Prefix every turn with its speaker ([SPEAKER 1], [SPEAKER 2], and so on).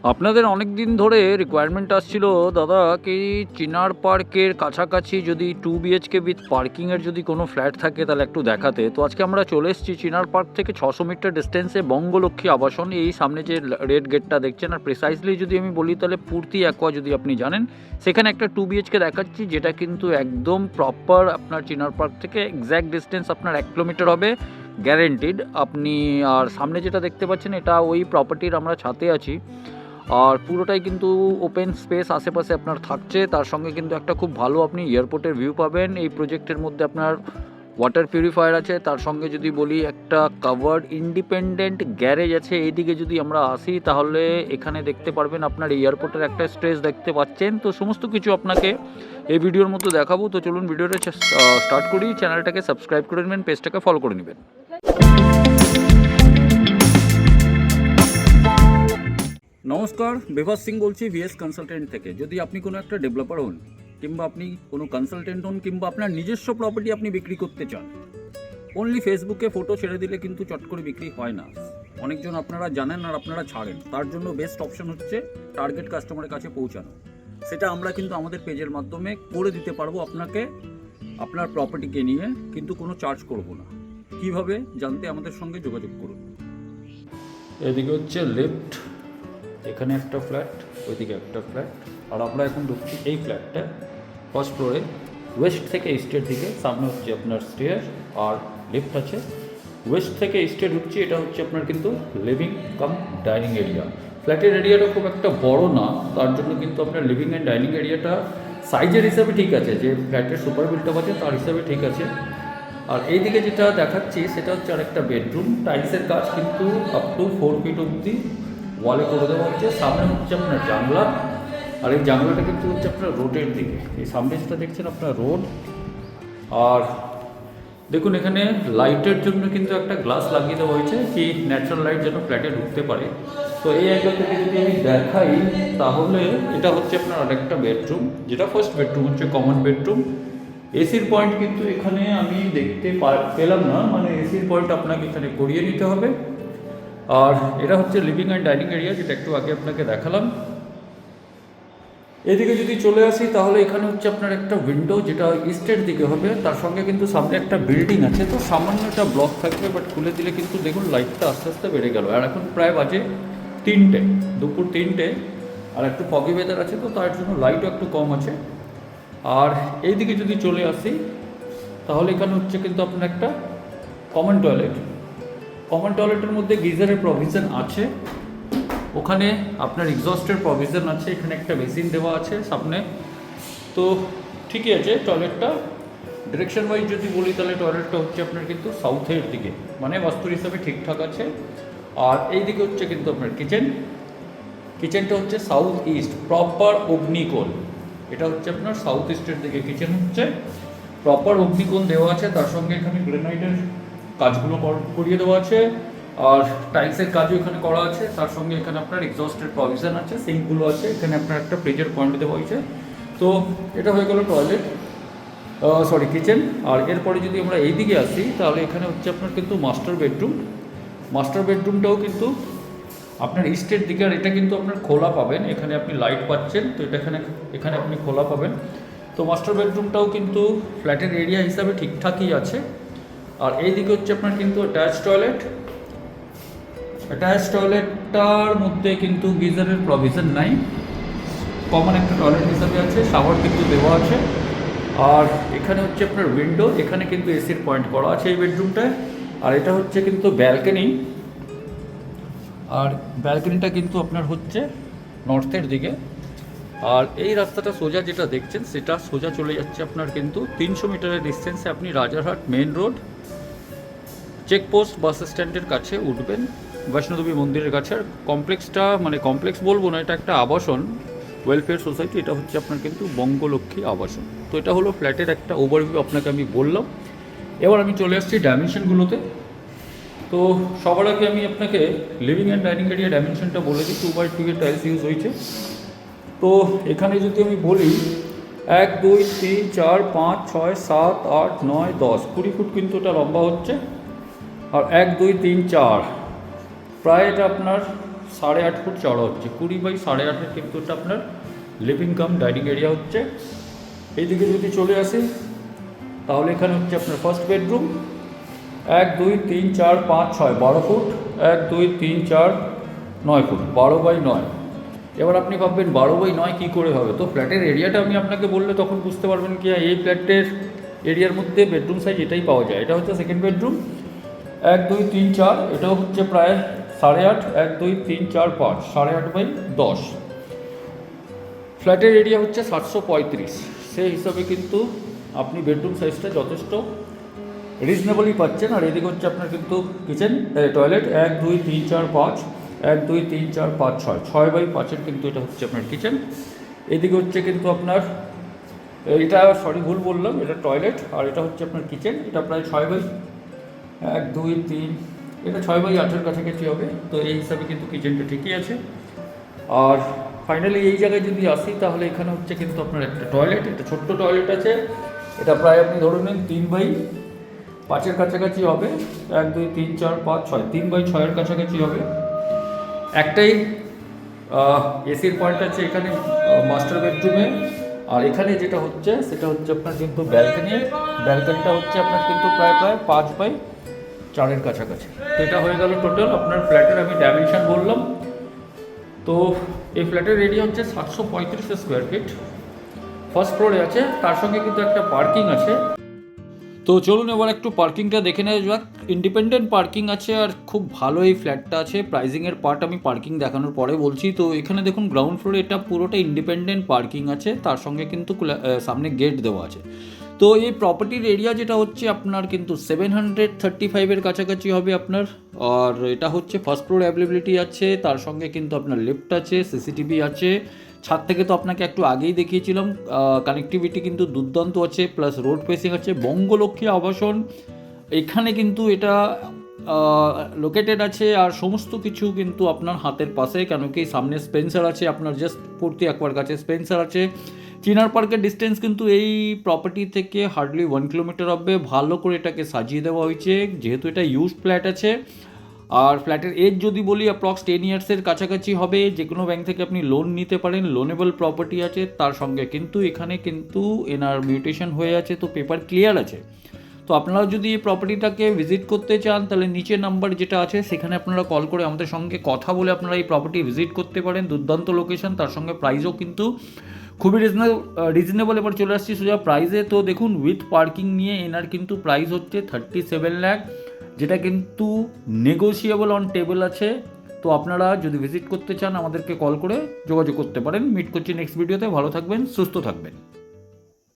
[SPEAKER 1] আপনাদের অনেক দিন ধরে রিকোয়ারমেন্ট আসছিল দাদা কি চিনার পার্কের কাছাকাছি যদি 2 BHK উইথ পার্কিংয়ের যদি কোনো ফ্ল্যাট থাকে তাহলে একটু দেখাতে। তো আজকে আমরা চলে এসেছি চিনার পার্ক থেকে 600 মিটার ডিস্টেন্সে বঙ্গলক্ষ্মী আবাসন, এই সামনে যে রেড গেটটা দেখছেন। আর প্রিসাইজলি যদি আমি বলি তাহলে পূর্তি অ্যাকোয়া যদি আপনি জানেন, সেখানে একটা 2 BHK দেখাচ্ছি, যেটা কিন্তু একদম প্রপার আপনার চিনার পার্ক থেকে এক্স্যাক্ট ডিস্টেন্স আপনার 1 কিলোমিটার হবে গ্যারেন্টিড আপনি। আর সামনে যেটা দেখতে পাচ্ছেন এটা ওই প্রপার্টির আমরা ছাতে আছি, আর পুরোটাই কিন্তু ওপেন স্পেস আশেপাশে আপনার থাকছে। তার সঙ্গে কিন্তু একটা খুব ভালো আপনি এয়ারপোর্টের ভিউ পাবেন। এই প্রজেক্টের মধ্যে আপনার ওয়াটার পিউরিফায়ার আছে, তার সঙ্গে যদি বলি একটা কাভার্ড ইন্ডিপেন্ডেন্ট গ্যারেজ আছে। এইদিকে যদি আমরা আসি তাহলে এখানে দেখতে পারবেন আপনার এয়ারপোর্টের একটা স্ট্রেস দেখতে পাচ্ছেন। তো সমস্ত কিছু আপনাকে এই ভিডিওর মধ্যে দেখাবো। তো চলুন ভিডিওটা স্টার্ট করি। চ্যানেলটাকে সাবস্ক্রাইব করে নেবেন, পেজটাকে ফলো করে নেবেন। নমস্কার, বিভাস সিং বলছি ভিএস কনসালটেন্ট থেকে। যদি আপনি কোনো একটা ডেভেলপার হন, কিংবা আপনি কোনো কনসালটেন্ট হন, কিংবা আপনার নিজস্ব প্রপার্টি আপনি বিক্রি করতে চান, অনলি ফেসবুকে ফটো ছেড়ে দিলে কিন্তু চট করে বিক্রি হয় না। অনেকজন আপনারা জানেন আর আপনারা ছাড়েন। তার জন্য বেস্ট অপশন হচ্ছে টার্গেট কাস্টমারের কাছে পৌঁছানো। সেটা আমরা কিন্তু আমাদের পেজের মাধ্যমে করে দিতে পারবো আপনাকে, আপনার প্রপার্টিকে নিয়ে, কিন্তু কোনো চার্জ করব না। কিভাবে জানতে আমাদের সঙ্গে যোগাযোগ করুন। এদিকে হচ্ছে লেফট, এখানে একটা ফ্ল্যাট, ওইদিকে একটা ফ্ল্যাট, আর আমরা এখন ঢুকছি এই ফ্ল্যাটটা ফার্স্ট ফ্লোরে, ওয়েস্ট থেকে ইস্টের দিকে। সামনে হচ্ছে আপনার স্টেয়ার আর লিফট আছে। ওয়েস্ট থেকে ইস্টে ঢুকছি, এটা হচ্ছে আপনার কিন্তু লিভিং কাম ডাইনিং এরিয়া। ফ্ল্যাটের এরিয়াটা খুব একটা বড় না, তার জন্য কিন্তু আপনার লিভিং অ্যান্ড ডাইনিং এরিয়াটা সাইজের হিসাবে ঠিক আছে, যে ফ্ল্যাটের সুপার বিল্টআপ আছে তার হিসাবে ঠিক আছে। আর এইদিকে যেটা দেখাচ্ছি সেটা হচ্ছে আরেকটা বেডরুম। টাইলসের কাজ কিন্তু আপ টু 4 ফিট অবধি ওয়ালে করে দেওয়া হচ্ছে। সামনে হচ্ছে আপনার জানলা, আর এই জানলাটা কিন্তু হচ্ছে আপনার রোডের দিকে। এই সামনে যেটা দেখছেন আপনার রোড। আর দেখুন এখানে লাইটের জন্য কিন্তু একটা গ্লাস লাগিয়ে দেওয়া হয়েছে, কি ন্যাচারাল লাইট যেন ফ্ল্যাটে ঢুকতে পারে। তো এই অ্যাঙ্গেল থেকে যদি আমি দেখাই তাহলে এটা হচ্ছে আপনার আরেকটা বেডরুম, যেটা ফার্স্ট বেডরুম হচ্ছে কমন বেডরুম। এসির পয়েন্ট কিন্তু এখানে আমি দেখতে পেলাম না, মানে এসির পয়েন্ট আপনাকে এখানে করিয়ে নিতে হবে। আর এটা হচ্ছে লিভিং অ্যান্ড ডাইনিং এরিয়া, যেটা একটু আগে আপনাকে দেখালাম। এদিকে যদি চলে আসি তাহলে এখানে হচ্ছে আপনার একটা উইন্ডো, যেটা ইস্টের দিকে হবে। তার সঙ্গে কিন্তু সামনে একটা বিল্ডিং আছে, তো সামান্য একটা ব্লক থাকবে, বাট খুলে দিলে কিন্তু দেখুন লাইটটা আস্তে আস্তে বেড়ে গেল। আর এখন প্রায় বাজে 3টে, দুপুর 3টে, আর একটু ফগি ওয়েদার আছে, তো তার জন্য লাইটও একটু কম আছে। আর এইদিকে যদি চলে আসি তাহলে এখানে হচ্ছে কিন্তু আপনার একটা কমন টয়লেট। কমন টয়লেটের মধ্যে গিজারের প্রভিশন আছে, ওখানে আপনার এক্সস্টের প্রভিশন আছে, এখানে একটা বেসিন দেওয়া আছে সামনে। তো ঠিকই আছে টয়লেটটা। ডিরেকশন ওয়াইজ যদি বলি তাহলে টয়লেটটা হচ্ছে আপনার কিন্তু সাউথের দিকে, মানে বাস্তুর হিসাবে ঠিকঠাক আছে। আর এই দিকে হচ্ছে কিন্তু আপনার কিচেনটা হচ্ছে সাউথ ইস্ট, প্রপার অগ্নিকোণ। এটা হচ্ছে আপনার সাউথ ইস্টের দিকে কিচেন হচ্ছে, প্রপার অগ্নিকোণ দেওয়া আছে। তার সঙ্গে এখানে গ্রেনাইটের কাজগুলো করিয়ে দেওয়া আছে, আর টাইলসের কাজও এখানে করা আছে। তার সঙ্গে এখানে আপনার এক্সস্টের প্রভিশন আছে, সিঙ্কগুলো আছে, এখানে আপনার একটা ফ্রিজের পয়েন্ট দেওয়া হয়েছে। তো এটা হয়ে গেল টয়লেট, সরি কিচেন। আর এরপরে যদি আমরা এই দিকে আসি তাহলে এখানে হচ্ছে আপনার কিন্তু মাস্টার বেডরুম। মাস্টার বেডরুমটাও কিন্তু আপনার ইস্টের দিকে, আর এটা কিন্তু আপনার খোলা পাবেন, এখানে আপনি লাইট পাচ্ছেন, তো এটা এখানে আপনি খোলা পাবেন। তো মাস্টার বেডরুমটাও কিন্তু ফ্ল্যাটের এরিয়া হিসাবে ঠিকঠাকই আছে। আর এই দিকে হচ্ছে আপনার কিন্তু অ্যাটাচ টয়লেটটার মধ্যে কিন্তু গিজারের প্রভিশন নাই, কমন একটা টয়লেট হিসাবে আছে, শাওয়ার কিন্তু দেওয়া আছে। আর এখানে হচ্ছে আপনার উইন্ডো, এখানে কিন্তু এসির পয়েন্ট করা আছে এই বেডরুমটায়। আর এটা হচ্ছে কিন্তু ব্যালকনি, আর ব্যালকনিটা কিন্তু আপনার হচ্ছে নর্থের দিকে। আর এই রাস্তাটা সোজা যেটা দেখছেন সেটা সোজা চলে যাচ্ছে আপনার কিন্তু 300 মিটারের ডিস্টেন্সে আপনি রাজারহাট মেন রোড চেকপোস্ট বাস স্ট্যান্ডের কাছে উঠবেন, বৈষ্ণোদেবী মন্দিরের কাছে। আর কমপ্লেক্সটা, মানে কমপ্লেক্স বলবো না, এটা একটা আবাসন, ওয়েলফেয়ার সোসাইটি। এটা হচ্ছে আপনার কিন্তু বঙ্গলক্ষ্মী আবাসন। তো এটা হলো ফ্ল্যাটের একটা ওভারভিউ আপনাকে আমি বললাম। এবার আমি চলে আসছি ডাইমেনশনগুলোতে। তো সবার আগে আমি আপনাকে লিভিং অ্যান্ড ডাইনিং এরিয়া ডাইমেনশনটা বলে দিই। 2x2 এর টাইলস ইউজ হয়েছে। তো এখানে যদি আমি বলি 1 2 3 4 5 6 7 8 9 10, 20 ফুট কিন্তু এটা লম্বা হচ্ছে। আর 1 2 3 4 প্রায় এটা আপনার 8.5 ফুট চড়া হচ্ছে, 20/8.5 কিন্তু এটা আপনার লিভিং কাম ডাইনিং এরিয়া হচ্ছে। এইদিকে যদি চলে আসি তাহলে এখানে হচ্ছে আপনার ফার্স্ট বেডরুম, 1 2 3 4 5 6 12 ফুট, 1 2 3 4 9 ফুট, 12/9। এবার আপনি ভাববেন 12/9 কী করে হবে, তো ফ্ল্যাটের এরিয়াটা আমি আপনাকে বললে তখন বুঝতে পারবেন কি এই ফ্ল্যাটের এরিয়ার মধ্যে বেডরুম সাইজ এটাই পাওয়া যায়। এটা হচ্ছে সেকেন্ড বেডরুম, 1 2 3 4, এটাও হচ্ছে প্রায় 8.5, 1 2 3 4 5, 8.5/10। ফ্ল্যাটের এরিয়া হচ্ছে 735, সেই হিসাবে কিন্তু আপনি বেডরুম সাইজটা যথেষ্ট রিজনেবলই পাচ্ছেন। আর এদিকে হচ্ছে আপনার কিন্তু কিচেন টয়লেট, 1 2 3 4 5, 1 2 3 4 5 6, 6/5 কিন্তু এটা হচ্ছে আপনার কিচেন। এদিকে হচ্ছে কিন্তু আপনার এটা ভুল বললাম, এটা টয়লেট আর এটা হচ্ছে আপনার কিচেন। এটা প্রায় 1 2 3, এটা 6/8 কাছাকাছি হবে। তো এই হিসাবে কিন্তু কিচেনটা ঠিকই আছে। আর ফাইনালি এই জায়গায় যদি আসি তাহলে এখানে হচ্ছে কিন্তু আপনার একটা টয়লেট, এটা ছোট্ট টয়লেট আছে। এটা প্রায় আপনি ধরে নেন 3/5 কাছাকাছি হবে, 1 2 3 4 5 6, 3/6 কাছাকাছি হবে। একটাই এসির পয়েন্ট আছে এখানে মাস্টার বেডরুমে। আর এখানে যেটা হচ্ছে সেটা হচ্ছে আপনার কিন্তু ব্যালকনিটা হচ্ছে আপনার কিন্তু প্রায় 5/4 কাছাকাছি। তো এটা হয়ে গেল টোটাল আপনার ফ্ল্যাটের আমি ডাইমেনশন বললাম। তো এই ফ্ল্যাটের এরিয়া হচ্ছে 735 স্কোয়ার ফিট, ফার্স্ট ফ্লোরে আছে, তার সঙ্গে কিন্তু একটা পার্কিং আছে। তো চলুন এবার একটু পার্কিংটা দেখে নেওয়া যাক। ইন্ডিপেন্ডেন্ট পার্কিং আছে আর খুব ভালো এই ফ্ল্যাটটা আছে। প্রাইজিংয়ের পার্ট আমি পার্কিং দেখানোর পরে বলছি। তো এখানে দেখুন গ্রাউন্ড ফ্লোরে এটা পুরোটা ইন্ডিপেন্ডেন্ট পার্কিং আছে, তার সঙ্গে কিন্তু সামনে গেট দেওয়া আছে। তো এই প্রপার্টির এরিয়া যেটা হচ্ছে আপনার কিন্তু 735 কাছাকাছি হবে আপনার। আর এটা হচ্ছে ফার্স্ট ফ্লোর অ্যাভেলেবিলিটি আছে, তার সঙ্গে কিন্তু আপনার লিফট আছে, সিসিটিভি আছে। ছাদ থেকে তো আপনাকে একটু আগেই দেখিয়েছিলাম, কানেক্টিভিটি কিন্তু দুর্দান্ত আছে, প্লাস রোড ফেসিং আছে। বঙ্গলক্ষ্মী আবাসন এখানে কিন্তু এটা লোকেটেড আছে। আর সমস্ত কিছু কিন্তু আপনার হাতের পাশে, কেন কি সামনে স্পেন্সার আছে, আপনার জাস্ট পূর্তি একবার কাছে স্পেন্সার আছে। চিনার পার্কের ডিস্টেন্স কিন্তু এই প্রপার্টি থেকে হার্ডলি 1 কিলোমিটার হবে। ভালো করে এটাকে সাজিয়ে দেওয়া হয়েছে, যেহেতু এটা ইউজড ফ্ল্যাট আছে। আর ফ্ল্যাটের এজ যদি বলি অ্যাপ্রক্স 10 ইয়ার্সের কাছাকাছি হবে। যে কোনো ব্যাংক থেকে আপনি লোন নিতে পারেন, লোনেবল প্রপার্টি আছে। তার সঙ্গে কিন্তু এখানে কিন্তু এনআর মিউটেশন হয়ে আছে, তো পেপার ক্লিয়ার আছে। তো আপনারা যদি এই প্রপার্টিটাকে ভিজিট করতে চান তাহলে নিচে নাম্বার যেটা আছে সেখানে আপনারা কল করে আমাদের সঙ্গে কথা বলে আপনারা এই প্রপার্টি ভিজিট করতে পারেন। দুর্দান্ত লোকেশন, তার সঙ্গে প্রাইসও কিন্তু খুবই রিজনেবল। এবার চলে আসছি সোজা প্রাইসে। তো দেখুন উইথ পার্কিং নিয়ে এনার কিন্তু প্রাইস হচ্ছে 37 লাখ, যেটা কিন্তু নেগোশিয়েবল অন টেবল আছে। তো আপনারা যদি ভিজিট করতে চান আমাদেরকে কল করে যোগাযোগ করতে পারেন। মিট করছি নেক্সট ভিডিওতে। ভালো থাকবেন, সুস্থ থাকবেন।